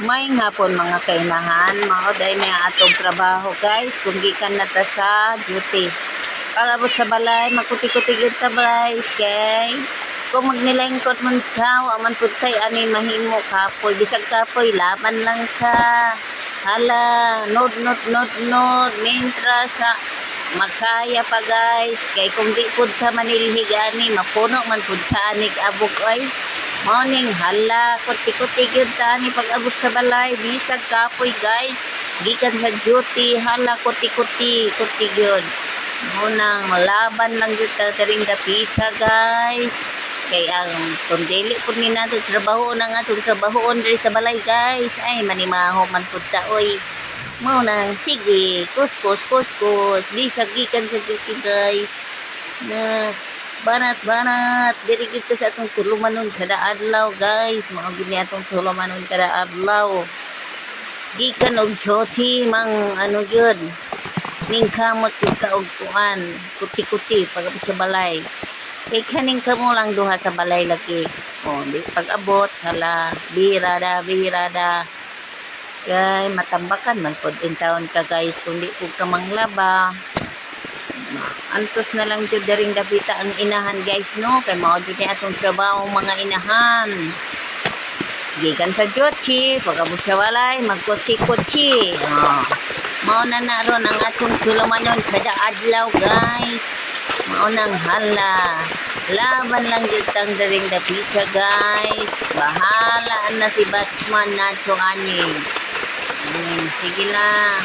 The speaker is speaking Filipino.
May hapon mga kainahan, mao dahil na atong trabaho guys, kung gikan na ta sa duty. Pag-abot sa balay, makuti-kuti gyud ta guys, kay kung magnilengkot man ta, wa man pud kay ani mahimo kapoy, bisag kapoy laban lang ta. Hala, nod, mintra sa makaya pa guys, kay kung di pud ta manilhig ani, mapuno man pud ta anig abog ay. Morning, hala, kuti-kuti gyud ta ni pag-abot sa balay, bisag kapoy guys. Gikan sa duty, hala kuti-kuti gyud. Munang malaban lang gyud ta taring dapita guys. Kay ang kung dili pud ni nato trabaho na nga atong trabahoon diri sa balay guys, ay manimaho man pud ta oy. Mao nang sige, kuskus, bisag gikan sa duty guys. Na banat diri gid sa atong tulumanon kada adlaw guys, mao gid ni atong tulumanon kada adlaw. Gikan og duty mang ano gyud ning kamot gyud ka og kuan, kuti-kuti pag-abot sa balay. Kay kaning kamo lang duha sa balay lagi. O di pag-abot hala birada. Kay matambakan man pod in taon ka guys kung di pud ka manglaba. Antos na lang jud daring dapita ang inahan guys no, kay mao jud ni atong trabaho mga inahan. Gikan sa duty, pag-abot sa balay, magkotsi-kotsi. Mao na naron ang atong tulumanon kada adlaw guys. Mao nang hala. Laban lang jud tang daring dapita guys. Bahala na si Batman nato ani. Sige lang.